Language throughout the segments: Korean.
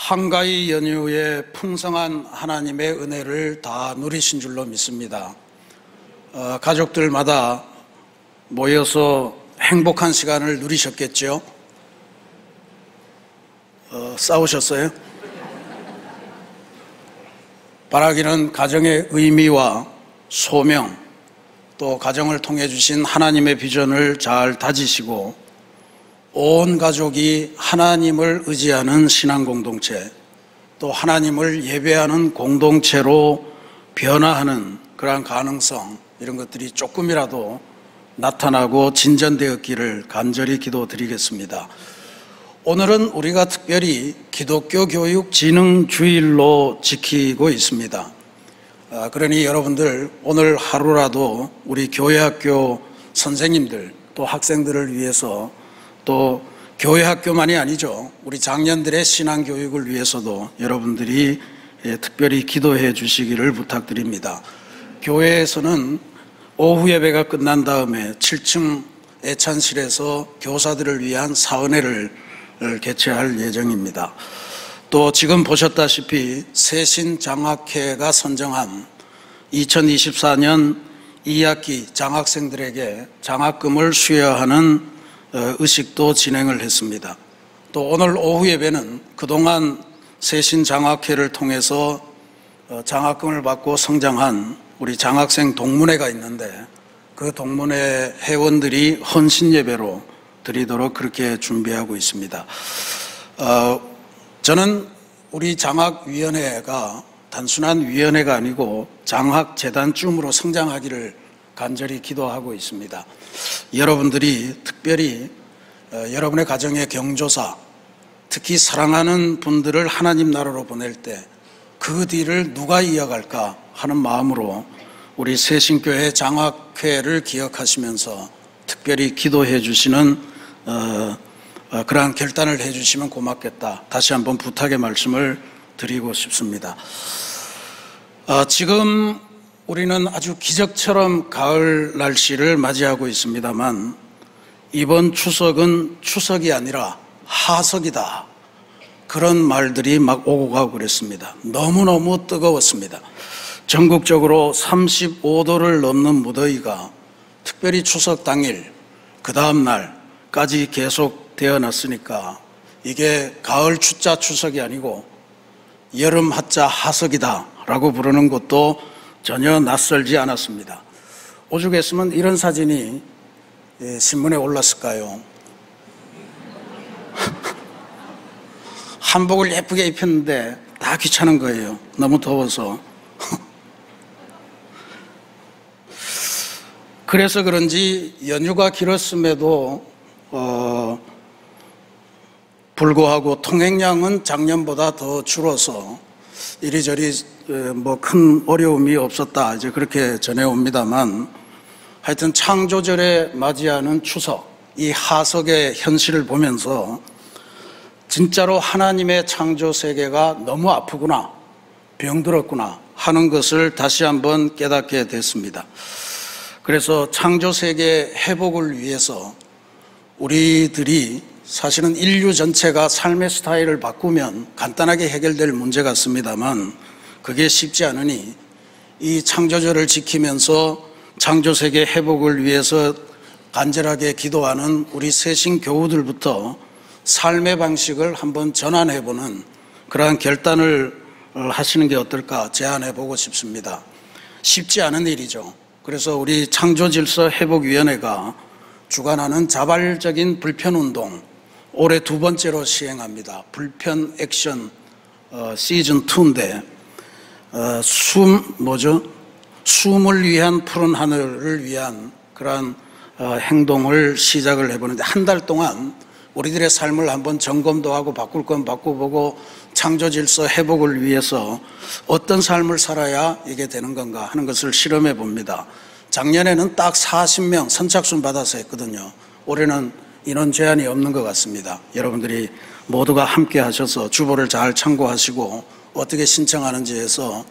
한가위 연휴에 풍성한 하나님의 은혜를 다 누리신 줄로 믿습니다. 가족들마다 모여서 행복한 시간을 누리셨겠죠? 싸우셨어요? 바라기는 가정의 의미와 소명, 또 가정을 통해 주신 하나님의 비전을 잘 다지시고 온 가족이 하나님을 의지하는 신앙 공동체, 또 하나님을 예배하는 공동체로 변화하는 그러한 가능성, 이런 것들이 조금이라도 나타나고 진전되었기를 간절히 기도드리겠습니다. 오늘은 우리가 특별히 기독교 교육 진흥 주일로 지키고 있습니다. 그러니 여러분들 오늘 하루라도 우리 교회학교 선생님들 또 학생들을 위해서, 또 교회학교만이 아니죠, 우리 장년들의 신앙교육을 위해서도 여러분들이 특별히 기도해 주시기를 부탁드립니다. 교회에서는 오후 예배가 끝난 다음에 7층 애찬실에서 교사들을 위한 사은회를 개최할 예정입니다. 또 지금 보셨다시피 세신장학회가 선정한 2024년 2학기 장학생들에게 장학금을 수여하는 의식도 진행을 했습니다. 또 오늘 오후 예배는 그동안 세신장학회를 통해서 장학금을 받고 성장한 우리 장학생 동문회가 있는데, 그 동문회 회원들이 헌신 예배로 드리도록 그렇게 준비하고 있습니다. 저는 우리 장학위원회가 단순한 위원회가 아니고 장학재단쯤으로 성장하기를 간절히 기도하고 있습니다. 여러분들이 특별히 여러분의 가정의 경조사, 특히 사랑하는 분들을 하나님 나라로 보낼 때 그 뒤를 누가 이어갈까 하는 마음으로 우리 새신교회 장학회를 기억하시면서 특별히 기도해 주시는 그러한 결단을 해 주시면 고맙겠다, 다시 한번 부탁의 말씀을 드리고 싶습니다. 지금 우리는 아주 기적처럼 가을 날씨를 맞이하고 있습니다만, 이번 추석은 추석이 아니라 하석이다, 그런 말들이 막 오고 가고 그랬습니다. 너무너무 뜨거웠습니다. 전국적으로 35도를 넘는 무더위가 특별히 추석 당일 그 다음 날까지 계속 되어놨으니까 이게 가을 추자 추석이 아니고 여름 하자 하석이다 라고 부르는 것도 전혀 낯설지 않았습니다. 오죽했으면 이런 사진이 신문에 올랐을까요? 한복을 예쁘게 입혔는데 다 귀찮은 거예요. 너무 더워서. 그래서 그런지 연휴가 길었음에도 불구하고 통행량은 작년보다 더 줄어서 이리저리 뭐 큰 어려움이 없었다, 이제 그렇게 전해옵니다만, 하여튼 창조절에 맞이하는 추석, 이 하석의 현실을 보면서 진짜로 하나님의 창조 세계가 너무 아프구나, 병들었구나 하는 것을 다시 한번 깨닫게 됐습니다. 그래서 창조 세계 회복을 위해서 우리들이, 사실은 인류 전체가 삶의 스타일을 바꾸면 간단하게 해결될 문제 같습니다만 그게 쉽지 않으니 이 창조절을 지키면서 창조세계 회복을 위해서 간절하게 기도하는 우리 새신 교우들부터 삶의 방식을 한번 전환해보는 그러한 결단을 하시는 게 어떨까 제안해보고 싶습니다. 쉽지 않은 일이죠. 그래서 우리 창조질서회복위원회가 주관하는 자발적인 불편운동, 올해 2번째로 시행합니다. 불편 액션 시즌 2인데 숨을 위한 푸른 하늘을 위한 그러한 행동을 시작을 해보는데, 한 달 동안 우리들의 삶을 한번 점검도 하고 바꿀 건 바꿔보고 창조질서 회복을 위해서 어떤 삶을 살아야 이게 되는 건가 하는 것을 실험해 봅니다. 작년에는 딱 40명 선착순 받아서 했거든요. 올해는 인원 제한이 없는 것 같습니다. 여러분들이 모두가 함께 하셔서 주보를 잘 참고하시고 어떻게 신청하는지 해서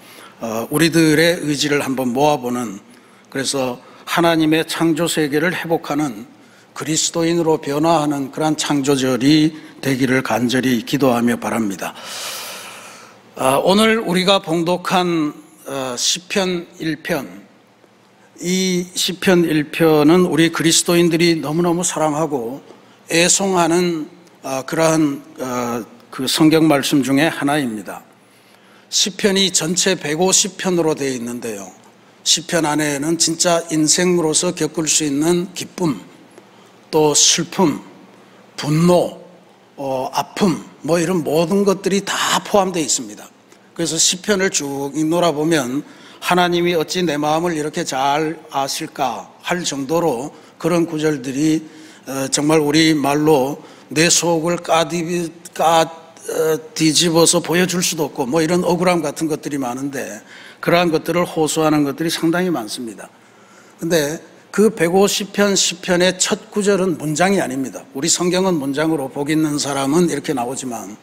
우리들의 의지를 한번 모아보는, 그래서 하나님의 창조 세계를 회복하는 그리스도인으로 변화하는 그러한 창조절이 되기를 간절히 기도하며 바랍니다. 오늘 우리가 봉독한 시편 1편, 이 시편 1편은 우리 그리스도인들이 너무너무 사랑하고 애송하는 그러한 그 성경 말씀 중에 하나입니다. 시편이 전체 150편으로 되어 있는데요, 시편 안에는 진짜 인생으로서 겪을 수 있는 기쁨, 또 슬픔, 분노, 아픔, 뭐 이런 모든 것들이 다 포함되어 있습니다. 그래서 시편을 쭉 읽노라 보면 하나님이 어찌 내 마음을 이렇게 잘 아실까 할 정도로 그런 구절들이 정말 우리 말로 내 속을 뒤집어서 보여줄 수도 없고 뭐 이런 억울함 같은 것들이 많은데, 그러한 것들을 호소하는 것들이 상당히 많습니다. 근데 그 150편 시편의 첫 구절은 문장이 아닙니다. 우리 성경은 문장으로 복 있는 사람은 이렇게 나오지만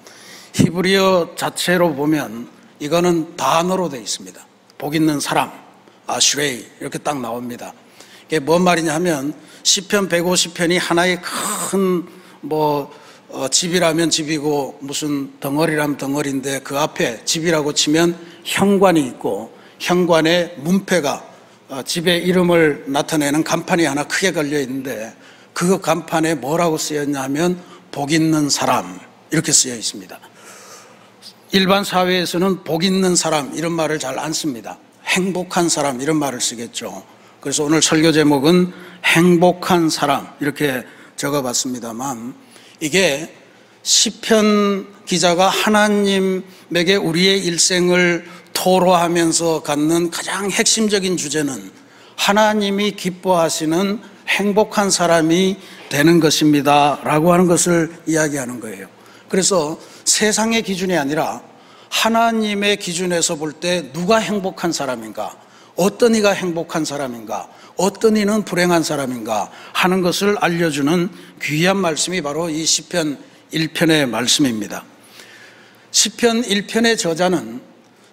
히브리어 자체로 보면 이거는 단어로 되어 있습니다. 복 있는 사람, 아슈레이 이렇게 딱 나옵니다. 이게 뭔 말이냐 하면 시편 150편이 하나의 큰 집이라면 집이고 무슨 덩어리라면 덩어리인데, 그 앞에 집이라고 치면 현관이 있고 현관에 문패가 집의 이름을 나타내는 간판이 하나 크게 걸려 있는데, 그 간판에 뭐라고 쓰였냐 하면 복 있는 사람 이렇게 쓰여 있습니다. 일반 사회에서는 복 있는 사람 이런 말을 잘 안 씁니다. 행복한 사람 이런 말을 쓰겠죠. 그래서 오늘 설교 제목은 행복한 사람 이렇게 적어봤습니다만, 이게 시편 기자가 하나님에게 우리의 일생을 토로하면서 갖는 가장 핵심적인 주제는 하나님이 기뻐하시는 행복한 사람이 되는 것입니다 라고 하는 것을 이야기하는 거예요. 그래서 세상의 기준이 아니라 하나님의 기준에서 볼 때 누가 행복한 사람인가, 어떤 이가 행복한 사람인가, 어떤 이는 불행한 사람인가 하는 것을 알려주는 귀한 말씀이 바로 이 시편 1편의 말씀입니다. 시편 1편의 저자는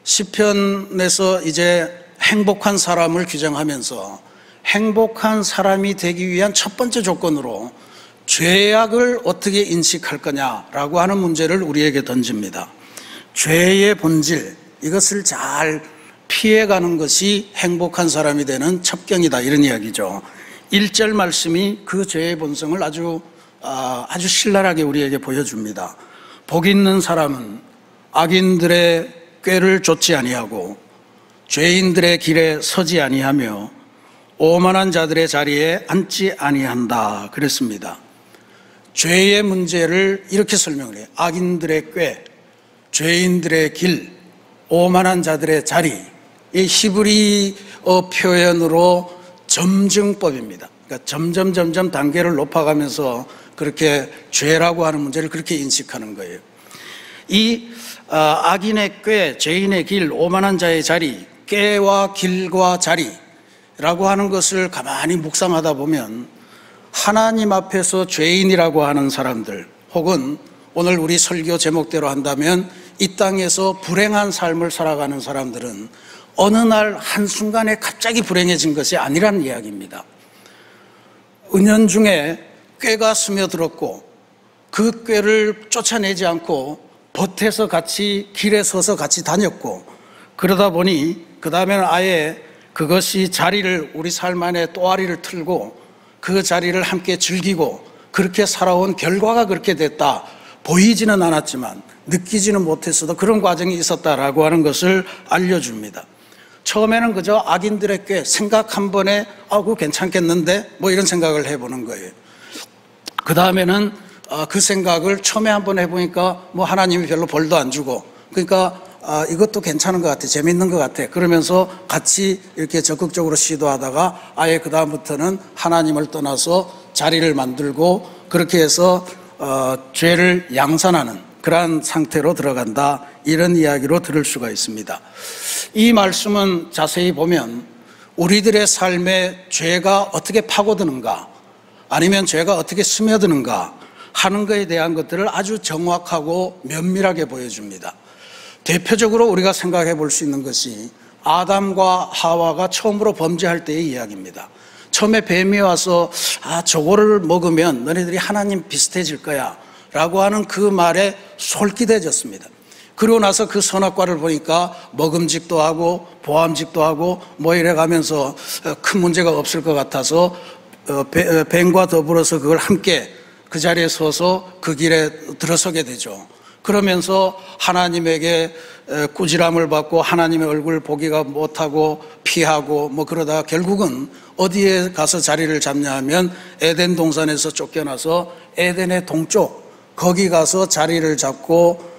시편에서 이제 행복한 사람을 규정하면서 행복한 사람이 되기 위한 첫 번째 조건으로 죄악을 어떻게 인식할 거냐라고 하는 문제를 우리에게 던집니다. 죄의 본질, 이것을 잘 피해가는 것이 행복한 사람이 되는 첩경이다 이런 이야기죠. 1절 말씀이 그 죄의 본성을 아주 신랄하게 우리에게 보여줍니다. 복 있는 사람은 악인들의 꾀를 좇지 아니하고 죄인들의 길에 서지 아니하며 오만한 자들의 자리에 앉지 아니한다 그랬습니다. 죄의 문제를 이렇게 설명을 해요. 악인들의 꾀, 죄인들의 길, 오만한 자들의 자리. 이 히브리어 표현으로 점증법입니다. 그러니까 점점 단계를 높아가면서 그렇게 죄라고 하는 문제를 그렇게 인식하는 거예요. 이 악인의 꾀, 죄인의 길, 오만한 자의 자리, 꾀와 길과 자리라고 하는 것을 가만히 묵상하다 보면 하나님 앞에서 죄인이라고 하는 사람들, 혹은 오늘 우리 설교 제목대로 한다면 이 땅에서 불행한 삶을 살아가는 사람들은 어느 날 한순간에 갑자기 불행해진 것이 아니라는 이야기입니다. 은연중에 꾀가 스며들었고 그 꾀를 쫓아내지 않고 밭에서 같이 길에 서서 같이 다녔고, 그러다 보니 그 다음에는 아예 그것이 자리를, 우리 삶 안에 또아리를 틀고 그 자리를 함께 즐기고 그렇게 살아온 결과가 그렇게 됐다. 보이지는 않았지만 느끼지는 못했어도 그런 과정이 있었다라고 하는 것을 알려줍니다. 처음에는 그저 악인들의 꾀, 생각 한 번에 그거 괜찮겠는데 뭐 이런 생각을 해보는 거예요. 그 다음에는 그 생각을 처음에 한번 해보니까 뭐 하나님이 별로 벌도 안 주고, 그러니까 이것도 괜찮은 것 같아, 재밌는 것 같아 그러면서 같이 이렇게 적극적으로 시도하다가 아예 그 다음부터는 하나님을 떠나서 자리를 만들고 그렇게 해서 죄를 양산하는 그러한 상태로 들어간다, 이런 이야기로 들을 수가 있습니다. 이 말씀은 자세히 보면 우리들의 삶에 죄가 어떻게 파고드는가, 아니면 죄가 어떻게 스며드는가 하는 것에 대한 것들을 아주 정확하고 면밀하게 보여줍니다. 대표적으로 우리가 생각해 볼 수 있는 것이 아담과 하와가 처음으로 범죄할 때의 이야기입니다. 처음에 뱀이 와서 저거를 먹으면 너네들이 하나님 비슷해질 거야 라고 하는 그 말에 솔깃해졌습니다. 그러고 나서 그 선악과를 보니까 먹음직도 하고 보암직도 하고 뭐 이래 가면서 큰 문제가 없을 것 같아서 뱀과 더불어서 그걸 함께 그 자리에 서서 그 길에 들어서게 되죠. 그러면서 하나님에게 꾸지람을 받고 하나님의 얼굴 보기가 못하고 피하고 뭐 그러다가 결국은 어디에 가서 자리를 잡냐 하면 에덴 동산에서 쫓겨나서 에덴의 동쪽 거기 가서 자리를 잡고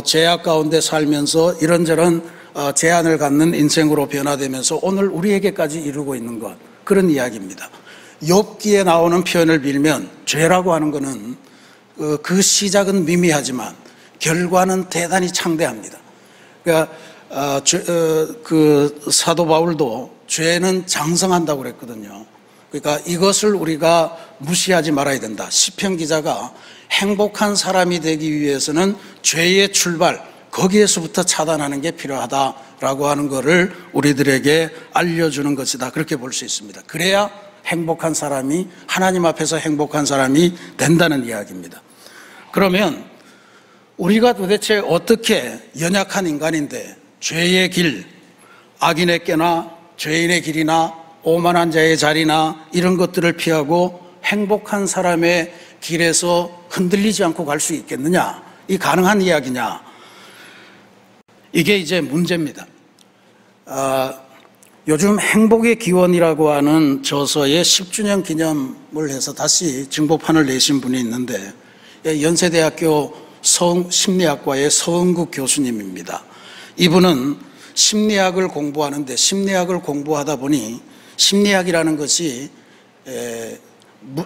죄악 가운데 살면서 이런저런 제한을 갖는 인생으로 변화되면서 오늘 우리에게까지 이루고 있는 것, 그런 이야기입니다. 욥기에 나오는 표현을 빌면 죄라고 하는 것은 그 시작은 미미하지만 결과는 대단히 창대합니다. 그러니까 그 사도 바울도 죄는 장성한다고 그랬거든요. 그러니까 이것을 우리가 무시하지 말아야 된다. 시편 기자가 행복한 사람이 되기 위해서는 죄의 출발, 거기에서부터 차단하는 게 필요하다라고 하는 것을 우리들에게 알려주는 것이다. 그렇게 볼 수 있습니다. 그래야 행복한 사람이, 하나님 앞에서 행복한 사람이 된다는 이야기입니다. 그러면 우리가 도대체 어떻게 연약한 인간인데 죄의 길, 악인의 꾀나 죄인의 길이나 오만한 자의 자리나 이런 것들을 피하고 행복한 사람의 길에서 흔들리지 않고 갈 수 있겠느냐? 이 가능한 이야기냐? 이게 이제 문제입니다. 요즘 행복의 기원이라고 하는 저서에 10주년 기념을 해서 다시 증보판을 내신 분이 있는데 연세대학교 심리학과의 서은국 교수님입니다. 이분은 심리학을 공부하는데 심리학을 공부하다 보니 심리학이라는 것이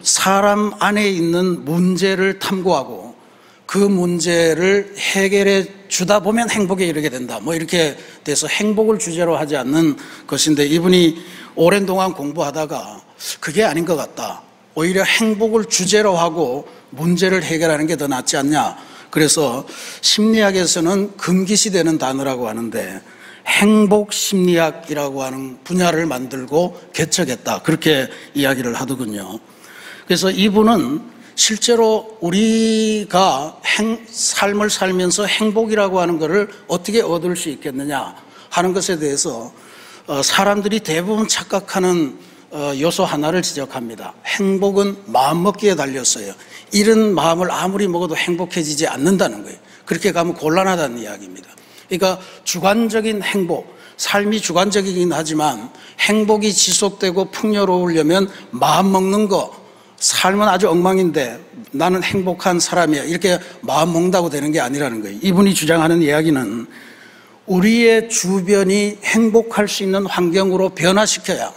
사람 안에 있는 문제를 탐구하고 그 문제를 해결해 주다 보면 행복에 이르게 된다. 뭐 이렇게 돼서 행복을 주제로 하지 않는 것인데 이분이 오랜 동안 공부하다가 그게 아닌 것 같다. 오히려 행복을 주제로 하고 문제를 해결하는 게 더 낫지 않냐. 그래서 심리학에서는 금기시되는 단어라고 하는데 행복 심리학이라고 하는 분야를 만들고 개척했다. 그렇게 이야기를 하더군요. 그래서 이분은 실제로 우리가 삶을 살면서 행복이라고 하는 것을 어떻게 얻을 수 있겠느냐 하는 것에 대해서 사람들이 대부분 착각하는 요소 하나를 지적합니다. 행복은 마음먹기에 달렸어요. 이런 마음을 아무리 먹어도 행복해지지 않는다는 거예요. 그렇게 가면 곤란하다는 이야기입니다. 그러니까 주관적인 행복, 삶이 주관적이긴 하지만 행복이 지속되고 풍요로우려면 마음 먹는 거, 삶은 아주 엉망인데 나는 행복한 사람이야 이렇게 마음 먹는다고 되는 게 아니라는 거예요. 이분이 주장하는 이야기는 우리의 주변이 행복할 수 있는 환경으로 변화시켜야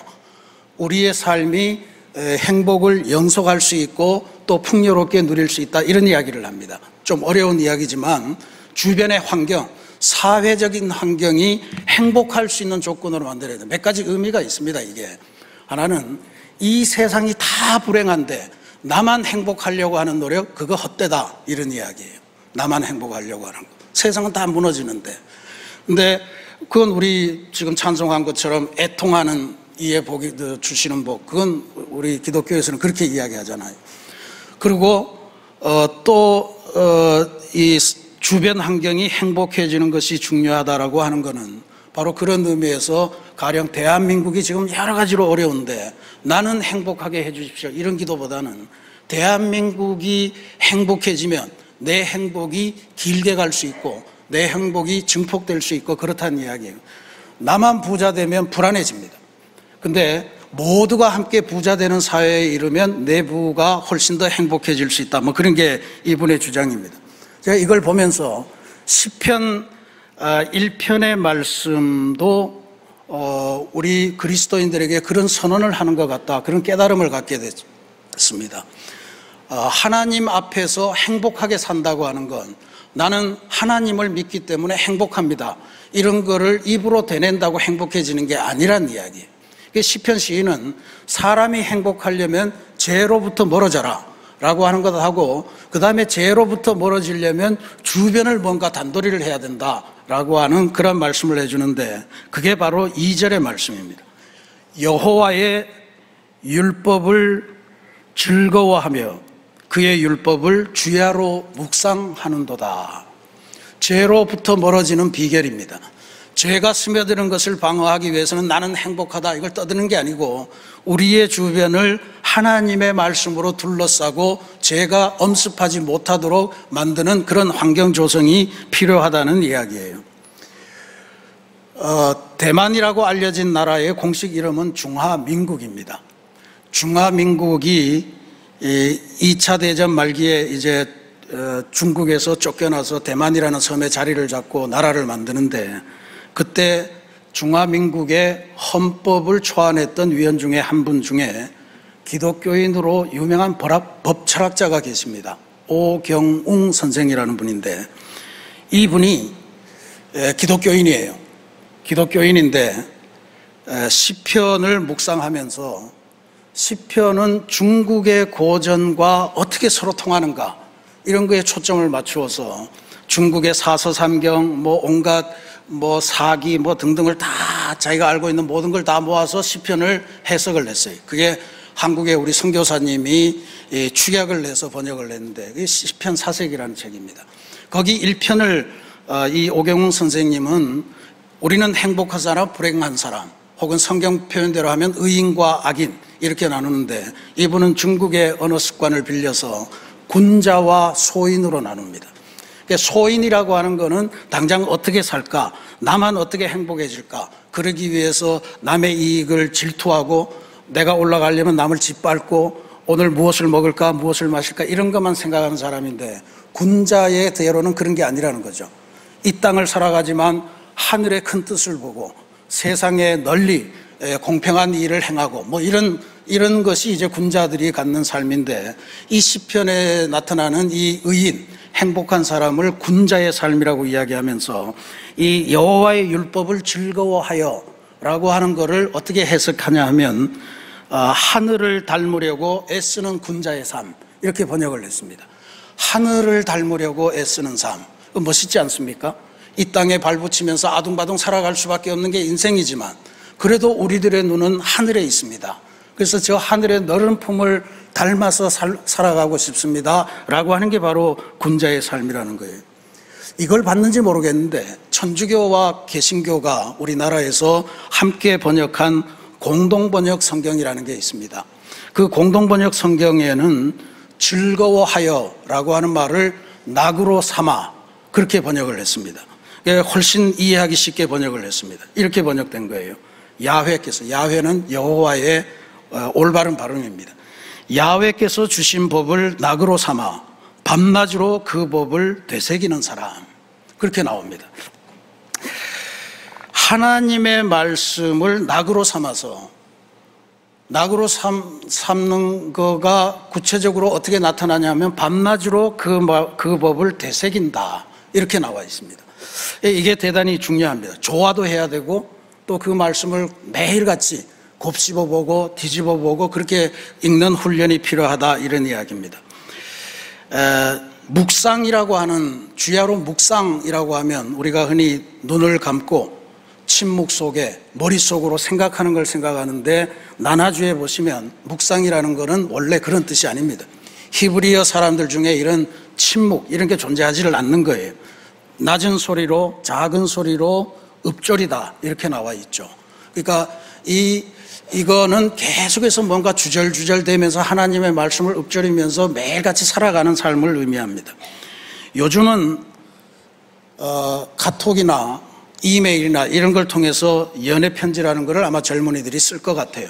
우리의 삶이 행복을 영속할 수 있고 또 풍요롭게 누릴 수 있다, 이런 이야기를 합니다. 좀 어려운 이야기지만 주변의 환경, 사회적인 환경이 행복할 수 있는 조건으로 만들어야 돼요. 몇 가지 의미가 있습니다. 이게 하나는 이 세상이 다 불행한데 나만 행복하려고 하는 노력, 그거 헛되다, 이런 이야기예요. 나만 행복하려고 하는 거. 세상은 다 무너지는데. 근데 그건 우리 지금 찬송한 것처럼 애통하는 이에 복이 주시는 복, 그건 우리 기독교에서는 그렇게 이야기하잖아요. 그리고 또 이 주변 환경이 행복해지는 것이 중요하다라고 하는 것은 바로 그런 의미에서 가령 대한민국이 지금 여러 가지로 어려운데 나는 행복하게 해주십시오, 이런 기도보다는 대한민국이 행복해지면 내 행복이 길게 갈 수 있고 내 행복이 증폭될 수 있고 그렇다는 이야기예요. 나만 부자 되면 불안해집니다. 근데 모두가 함께 부자 되는 사회에 이르면 내부가 훨씬 더 행복해질 수 있다, 뭐 그런 게 이분의 주장입니다. 제가 이걸 보면서 시편 1편의 말씀도 우리 그리스도인들에게 그런 선언을 하는 것 같다, 그런 깨달음을 갖게 됐습니다. 하나님 앞에서 행복하게 산다고 하는 건 나는 하나님을 믿기 때문에 행복합니다, 이런 거를 입으로 대낸다고 행복해지는 게 아니란 이야기예요. 시편 시인은 사람이 행복하려면 죄로부터 멀어져라 라고 하는 것을 하고, 그 다음에 죄로부터 멀어지려면 주변을 뭔가 단도리를 해야 된다라고 하는 그런 말씀을 해주는데, 그게 바로 2절의 말씀입니다. 여호와의 율법을 즐거워하며 그의 율법을 주야로 묵상하는도다. 죄로부터 멀어지는 비결입니다. 죄가 스며드는 것을 방어하기 위해서는 나는 행복하다 이걸 떠드는 게 아니고 우리의 주변을 하나님의 말씀으로 둘러싸고 죄가 엄습하지 못하도록 만드는 그런 환경 조성이 필요하다는 이야기예요. 대만이라고 알려진 나라의 공식 이름은 중화민국입니다. 중화민국이 2차 대전 말기에 이제 중국에서 쫓겨나서 대만이라는 섬에 자리를 잡고 나라를 만드는데 그때 중화민국의 헌법을 초안했던 위원 중에 한 분 중에 기독교인으로 유명한 법 철학자가 계십니다. 오경웅 선생이라는 분인데 이분이 기독교인이에요. 기독교인인데 시편을 묵상하면서 시편은 중국의 고전과 어떻게 서로 통하는가 이런 거에 초점을 맞추어서 중국의 사서삼경 온갖 사기 등등을 다 자기가 알고 있는 모든 걸 다 모아서 시편을 해석을 했어요. 그게 한국의 우리 선교사님이 축약을 해서 번역을 했는데 그게 시편 사색이라는 책입니다. 거기 1편을 이 오경웅 선생님은 우리는 행복한 사람, 불행한 사람 혹은 성경 표현대로 하면 의인과 악인 이렇게 나누는데 이분은 중국의 언어 습관을 빌려서 군자와 소인으로 나눕니다. 소인이라고 하는 거는 당장 어떻게 살까, 나만 어떻게 행복해질까, 그러기 위해서 남의 이익을 질투하고 내가 올라가려면 남을 짓밟고 오늘 무엇을 먹을까, 무엇을 마실까 이런 것만 생각하는 사람인데 군자의 대로는 그런 게 아니라는 거죠. 이 땅을 살아가지만 하늘의 큰 뜻을 보고 세상에 널리 공평한 일을 행하고 이런 것이 이제 군자들이 갖는 삶인데 이 시편에 나타나는 이 의인 행복한 사람을 군자의 삶이라고 이야기하면서 이 여호와의 율법을 즐거워하여 라고 하는 것을 어떻게 해석하냐 하면 하늘을 닮으려고 애쓰는 군자의 삶 이렇게 번역을 했습니다. 하늘을 닮으려고 애쓰는 삶 멋있지 않습니까? 이 땅에 발붙이면서 아둥바둥 살아갈 수밖에 없는 게 인생이지만 그래도 우리들의 눈은 하늘에 있습니다. 그래서 저 하늘의 너른 품을 닮아서 살아가고 싶습니다 라고 하는 게 바로 군자의 삶이라는 거예요. 이걸 봤는지 모르겠는데 천주교와 개신교가 우리나라에서 함께 번역한 공동번역 성경이라는 게 있습니다. 그 공동번역 성경에는 즐거워하여 라고 하는 말을 낙으로 삼아 그렇게 번역을 했습니다. 훨씬 이해하기 쉽게 번역을 했습니다. 이렇게 번역된 거예요. 야훼께서, 야훼는 여호와의 올바른 발음입니다. 야훼께서 주신 법을 낙으로 삼아 밤낮으로 그 법을 되새기는 사람 그렇게 나옵니다. 하나님의 말씀을 낙으로 삼아서 낙으로 삼는 거가 구체적으로 어떻게 나타나냐면 밤낮으로 그 법을 되새긴다 이렇게 나와 있습니다. 이게 대단히 중요합니다. 조화도 해야 되고 또 그 말씀을 매일같이 곱씹어보고 뒤집어보고 그렇게 읽는 훈련이 필요하다 이런 이야기입니다. 묵상이라고 하는 주야로 묵상이라고 하면 우리가 흔히 눈을 감고 침묵 속에 머릿속으로 생각하는 걸 생각하는데 나나주에 보시면 묵상이라는 것은 원래 그런 뜻이 아닙니다. 히브리어 사람들 중에 이런 침묵 이런 게 존재하지를 않는 거예요. 낮은 소리로 작은 소리로 읊조리다 이렇게 나와 있죠. 그러니까 이거는 계속해서 뭔가 주절주절 되면서 하나님의 말씀을 읊조리면서 매일같이 살아가는 삶을 의미합니다. 요즘은 카톡이나 이메일이나 이런 걸 통해서 연애 편지라는 걸 아마 젊은이들이 쓸 것 같아요.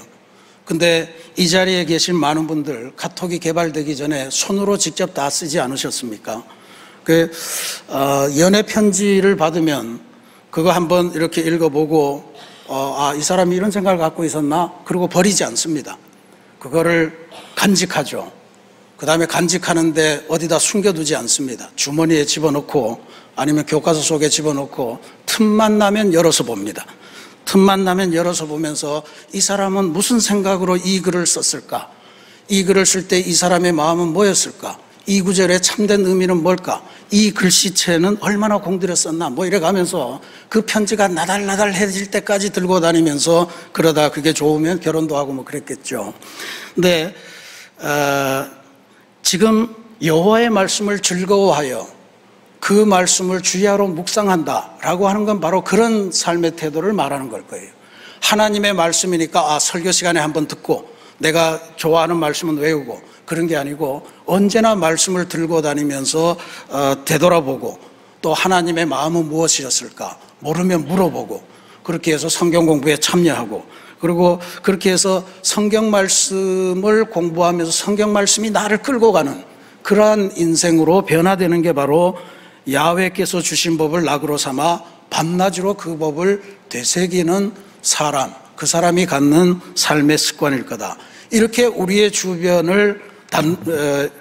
근데 이 자리에 계신 많은 분들 카톡이 개발되기 전에 손으로 직접 다 쓰지 않으셨습니까? 연애 편지를 받으면 그거 한번 이렇게 읽어보고 이 사람이 이런 생각을 갖고 있었나? 그리고 버리지 않습니다. 그거를 간직하죠. 그 다음에 간직하는데 어디다 숨겨두지 않습니다. 주머니에 집어넣고 아니면 교과서 속에 집어넣고 틈만 나면 열어서 봅니다. 틈만 나면 열어서 보면서 이 사람은 무슨 생각으로 이 글을 썼을까? 이 글을 쓸 때 이 사람의 마음은 뭐였을까? 이 구절의 참된 의미는 뭘까? 이 글씨체는 얼마나 공들였었나? 이래가면서 그 편지가 나달나달해질 때까지 들고 다니면서 그러다 그게 좋으면 결혼도 하고 그랬겠죠. 근데 지금 여호와의 말씀을 즐거워하여 그 말씀을 주야로 묵상한다라고 하는 건 바로 그런 삶의 태도를 말하는 걸 거예요. 하나님의 말씀이니까 설교 시간에 한번 듣고 내가 좋아하는 말씀은 외우고 그런 게 아니고 언제나 말씀을 들고 다니면서 되돌아보고 또 하나님의 마음은 무엇이었을까 모르면 물어보고 그렇게 해서 성경 공부에 참여하고 그리고 그렇게 해서 성경 말씀을 공부하면서 성경 말씀이 나를 끌고 가는 그러한 인생으로 변화되는 게 바로 야훼께서 주신 법을 낙으로 삼아 밤낮으로 그 법을 되새기는 사람, 그 사람이 갖는 삶의 습관일 거다. 이렇게 우리의 주변을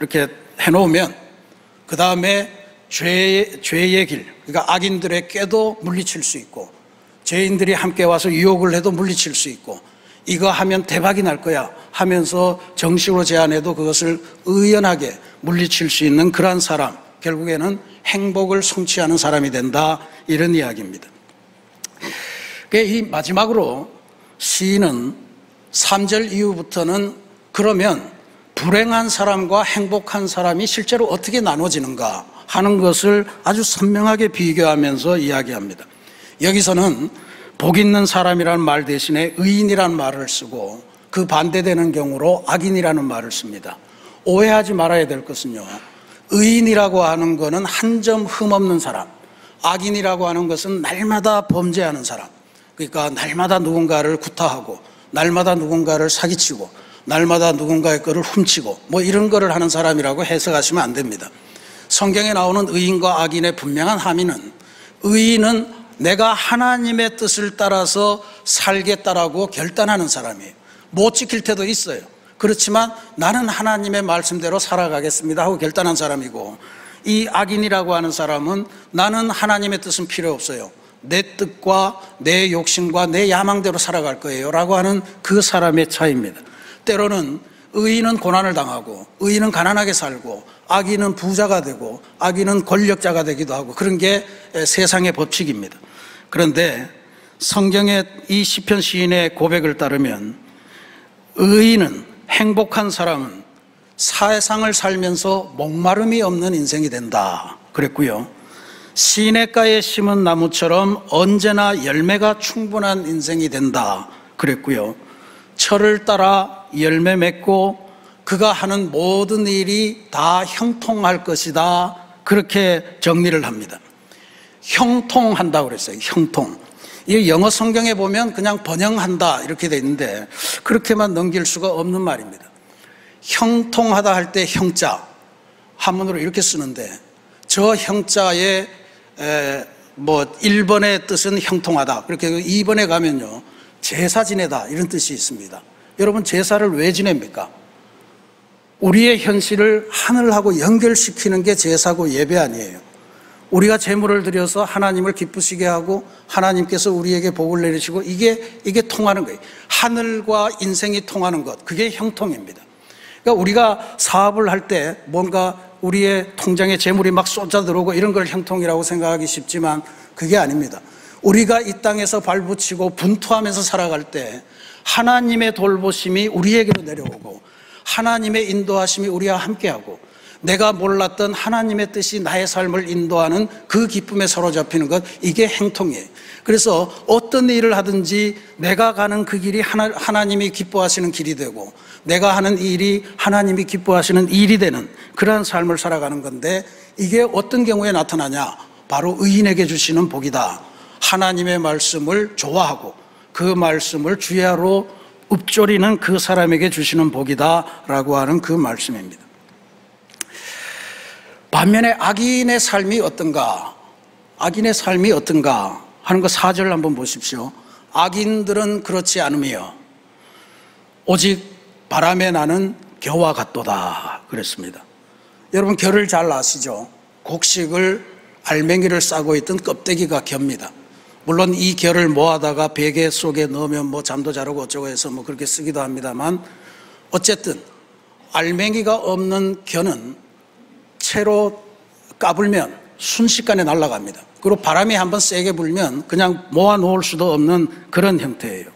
이렇게 해놓으면 그 다음에 죄의 길, 그러니까 악인들의 꾀도 물리칠 수 있고 죄인들이 함께 와서 유혹을 해도 물리칠 수 있고 이거 하면 대박이 날 거야 하면서 정식으로 제안해도 그것을 의연하게 물리칠 수 있는 그러한 사람, 결국에는 행복을 성취하는 사람이 된다, 이런 이야기입니다. 이 마지막으로 시인은 3절 이후부터는 그러면 불행한 사람과 행복한 사람이 실제로 어떻게 나눠지는가 하는 것을 아주 선명하게 비교하면서 이야기합니다. 여기서는 복 있는 사람이라는 말 대신에 의인이라는 말을 쓰고 그 반대되는 경우로 악인이라는 말을 씁니다. 오해하지 말아야 될 것은요, 의인이라고 하는 것은 한 점 흠없는 사람, 악인이라고 하는 것은 날마다 범죄하는 사람, 그러니까 날마다 누군가를 구타하고 날마다 누군가를 사기치고 날마다 누군가의 거를 훔치고 뭐 이런 거를 하는 사람이라고 해석하시면 안 됩니다. 성경에 나오는 의인과 악인의 분명한 함의는, 의인은 내가 하나님의 뜻을 따라서 살겠다라고 결단하는 사람이에요. 못 지킬 때도 있어요. 그렇지만 나는 하나님의 말씀대로 살아가겠습니다 하고 결단한 사람이고, 이 악인이라고 하는 사람은 나는 하나님의 뜻은 필요 없어요, 내 뜻과 내 욕심과 내 야망대로 살아갈 거예요 라고 하는 그 사람의 차이입니다. 때로는 의인은 고난을 당하고 의인은 가난하게 살고 악인은 부자가 되고 악인은 권력자가 되기도 하고, 그런 게 세상의 법칙입니다. 그런데 성경의 이 시편 시인의 고백을 따르면 의인은, 행복한 사람은 세상을 살면서 목마름이 없는 인생이 된다 그랬고요, 시냇가에 심은 나무처럼 언제나 열매가 충분한 인생이 된다 그랬고요, 철을 따라 열매 맺고 그가 하는 모든 일이 다 형통할 것이다, 그렇게 정리를 합니다. 형통한다고 그랬어요. 형통. 이 영어 성경에 보면 그냥 번영한다 이렇게 돼 있는데 그렇게만 넘길 수가 없는 말입니다. 형통하다 할 때 형자 한문으로 이렇게 쓰는데, 저 형자의 1번의 뜻은 형통하다, 그렇게 2번에 가면요 제사 지내다 이런 뜻이 있습니다. 여러분, 제사를 왜 지냅니까? 우리의 현실을 하늘하고 연결시키는 게 제사고 예배 아니에요. 우리가 제물을 드려서 하나님을 기쁘시게 하고 하나님께서 우리에게 복을 내리시고 이게 통하는 거예요. 하늘과 인생이 통하는 것, 그게 형통입니다. 그러니까 우리가 사업을 할 때 뭔가 우리의 통장에 재물이 막 쏟아 들어오고 이런 걸 형통이라고 생각하기 쉽지만 그게 아닙니다. 우리가 이 땅에서 발붙이고 분투하면서 살아갈 때 하나님의 돌보심이 우리에게로 내려오고 하나님의 인도하심이 우리와 함께하고 내가 몰랐던 하나님의 뜻이 나의 삶을 인도하는 그 기쁨에 사로잡히는 것, 이게 행통이에요. 그래서 어떤 일을 하든지 내가 가는 그 길이 하나님이 기뻐하시는 길이 되고 내가 하는 일이 하나님이 기뻐하시는 일이 되는 그러한 삶을 살아가는 건데, 이게 어떤 경우에 나타나냐? 바로 의인에게 주시는 복이다. 하나님의 말씀을 좋아하고 그 말씀을 주야로 읊조리는 그 사람에게 주시는 복이다라고 하는 그 말씀입니다. 반면에 악인의 삶이 어떤가? 악인의 삶이 어떤가 하는 거 4절 한번 보십시오. 악인들은 그렇지 않으며 오직 바람에 나는 겨와 같도다 그랬습니다. 여러분, 겨를 잘 아시죠? 곡식을 알맹이를 싸고 있던 껍데기가 겹니다. 물론 이 겨를 모아다가 베개 속에 넣으면 뭐 잠도 잘 오고 어쩌고 해서 뭐 그렇게 쓰기도 합니다만, 어쨌든 알맹이가 없는 겨는 채로 까불면 순식간에 날아갑니다. 그리고 바람이 한번 세게 불면 그냥 모아 놓을 수도 없는 그런 형태예요.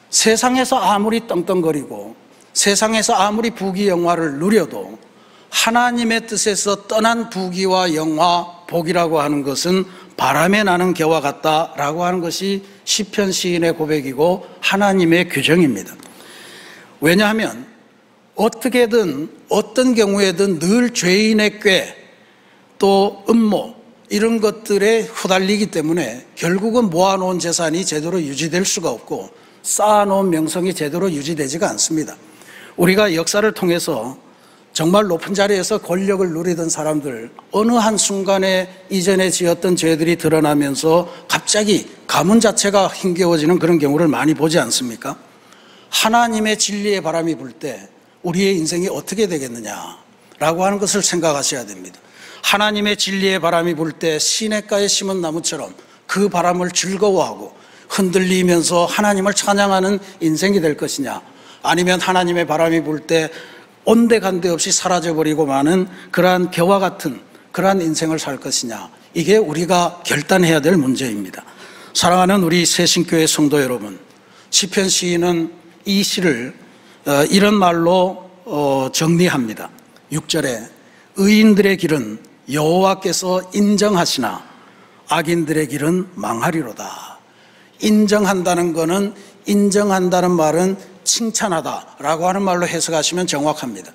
세상에서 아무리 떵떵거리고 세상에서 아무리 부귀영화를 누려도 하나님의 뜻에서 떠난 부귀와 영화, 복이라고 하는 것은 바람에 나는 겨와 같다라고 하는 것이 시편 시인의 고백이고 하나님의 규정입니다. 왜냐하면 어떻게든 어떤 경우에든 늘 죄인의 꾀, 또 음모 이런 것들에 휘달리기 때문에 결국은 모아놓은 재산이 제대로 유지될 수가 없고 쌓아놓은 명성이 제대로 유지되지가 않습니다. 우리가 역사를 통해서 정말 높은 자리에서 권력을 누리던 사람들, 어느 한순간에 이전에 지었던 죄들이 드러나면서 갑자기 가문 자체가 힘겨워지는 그런 경우를 많이 보지 않습니까? 하나님의 진리의 바람이 불 때 우리의 인생이 어떻게 되겠느냐라고 하는 것을 생각하셔야 됩니다. 하나님의 진리의 바람이 불 때 시냇가에 심은 나무처럼 그 바람을 즐거워하고 흔들리면서 하나님을 찬양하는 인생이 될 것이냐, 아니면 하나님의 바람이 불 때 온데간데 없이 사라져버리고 마는 그러한 겨와 같은 그러한 인생을 살 것이냐, 이게 우리가 결단해야 될 문제입니다. 사랑하는 우리 새신교회 성도 여러분, 시편 시인은 이 시를 이런 말로 정리합니다. 6절에 의인들의 길은 여호와께서 인정하시나 악인들의 길은 망하리로다. 인정한다는 것은, 인정한다는 말은 칭찬하다라고 하는 말로 해석하시면 정확합니다.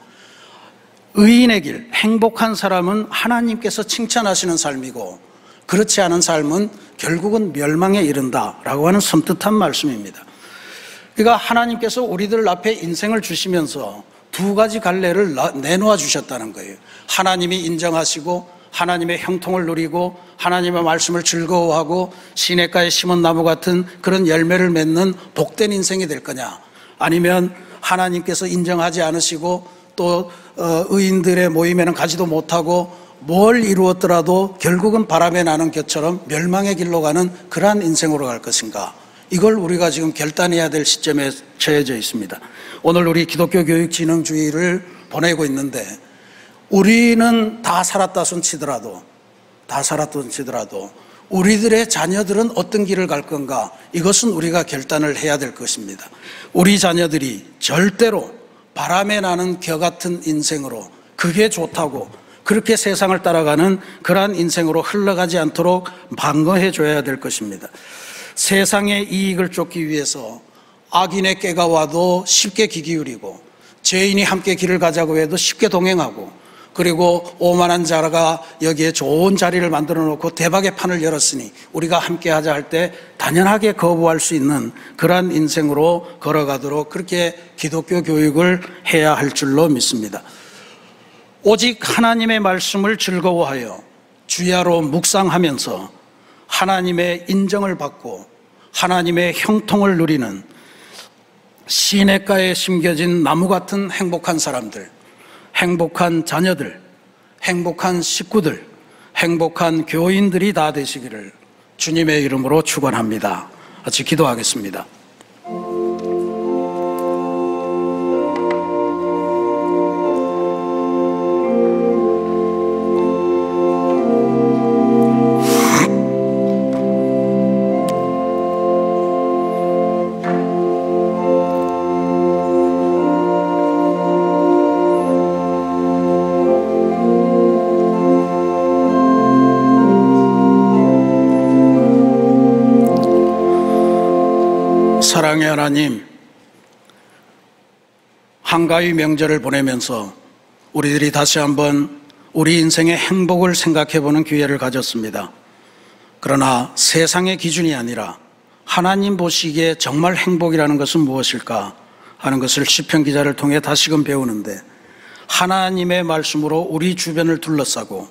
의인의 길, 행복한 사람은 하나님께서 칭찬하시는 삶이고, 그렇지 않은 삶은 결국은 멸망에 이른다라고 하는 섬뜩한 말씀입니다. 그러니까 하나님께서 우리들 앞에 인생을 주시면서 두 가지 갈래를 내놓아 주셨다는 거예요. 하나님이 인정하시고 하나님의 형통을 누리고 하나님의 말씀을 즐거워하고 시냇가에 심은 나무 같은 그런 열매를 맺는 복된 인생이 될 거냐, 아니면 하나님께서 인정하지 않으시고 또 의인들의 모임에는 가지도 못하고 뭘 이루었더라도 결국은 바람에 나는 겨처럼 멸망의 길로 가는 그러한 인생으로 갈 것인가, 이걸 우리가 지금 결단해야 될 시점에 처해져 있습니다. 오늘 우리 기독교 교육진흥주의를 보내고 있는데, 우리는 다 살았다 손 치더라도 우리들의 자녀들은 어떤 길을 갈 건가, 이것은 우리가 결단을 해야 될 것입니다. 우리 자녀들이 절대로 바람에 나는 겨 같은 인생으로, 그게 좋다고 그렇게 세상을 따라가는 그러한 인생으로 흘러가지 않도록 방어해 줘야 될 것입니다. 세상의 이익을 쫓기 위해서 악인의 꾀가 와도 쉽게 귀 기울이고, 죄인이 함께 길을 가자고 해도 쉽게 동행하고, 그리고 오만한 자가 여기에 좋은 자리를 만들어 놓고 대박의 판을 열었으니 우리가 함께 하자 할 때 당연하게 거부할 수 있는 그러한 인생으로 걸어가도록 그렇게 기독교 교육을 해야 할 줄로 믿습니다. 오직 하나님의 말씀을 즐거워하여 주야로 묵상하면서 하나님의 인정을 받고 하나님의 형통을 누리는 시냇가에 심겨진 나무 같은 행복한 사람들, 행복한 자녀들, 행복한 식구들, 행복한 교인들이 다 되시기를 주님의 이름으로 축원합니다. 같이 기도하겠습니다. 사랑의 하나님, 한가위 명절을 보내면서 우리들이 다시 한번 우리 인생의 행복을 생각해보는 기회를 가졌습니다. 그러나 세상의 기준이 아니라 하나님 보시기에 정말 행복이라는 것은 무엇일까 하는 것을 시편 기자를 통해 다시금 배우는데, 하나님의 말씀으로 우리 주변을 둘러싸고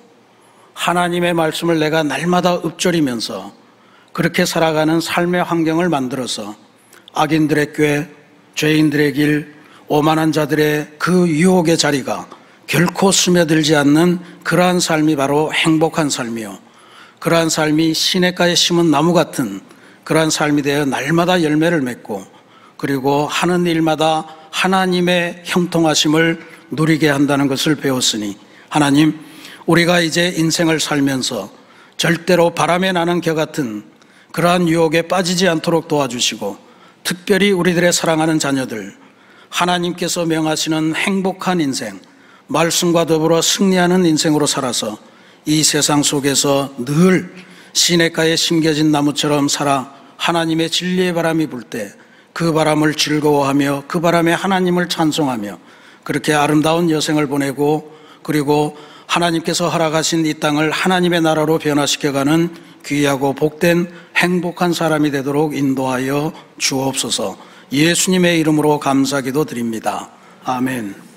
하나님의 말씀을 내가 날마다 읊조리면서 그렇게 살아가는 삶의 환경을 만들어서 악인들의 꾀, 죄인들의 길, 오만한 자들의 그 유혹의 자리가 결코 스며들지 않는 그러한 삶이 바로 행복한 삶이요, 그러한 삶이 시냇가에 심은 나무 같은 그러한 삶이 되어 날마다 열매를 맺고, 그리고 하는 일마다 하나님의 형통하심을 누리게 한다는 것을 배웠으니, 하나님, 우리가 이제 인생을 살면서 절대로 바람에 나는 겨 같은 그러한 유혹에 빠지지 않도록 도와주시고, 특별히 우리들의 사랑하는 자녀들, 하나님께서 명하시는 행복한 인생, 말씀과 더불어 승리하는 인생으로 살아서 이 세상 속에서 늘 시냇가에 심겨진 나무처럼 살아 하나님의 진리의 바람이 불 때 그 바람을 즐거워하며 그 바람에 하나님을 찬송하며 그렇게 아름다운 여생을 보내고 그리고 하나님께서 허락하신 이 땅을 하나님의 나라로 변화시켜가는 귀하고 복된 행복한 사람이 되도록 인도하여 주옵소서. 예수님의 이름으로 감사기도 드립니다. 아멘.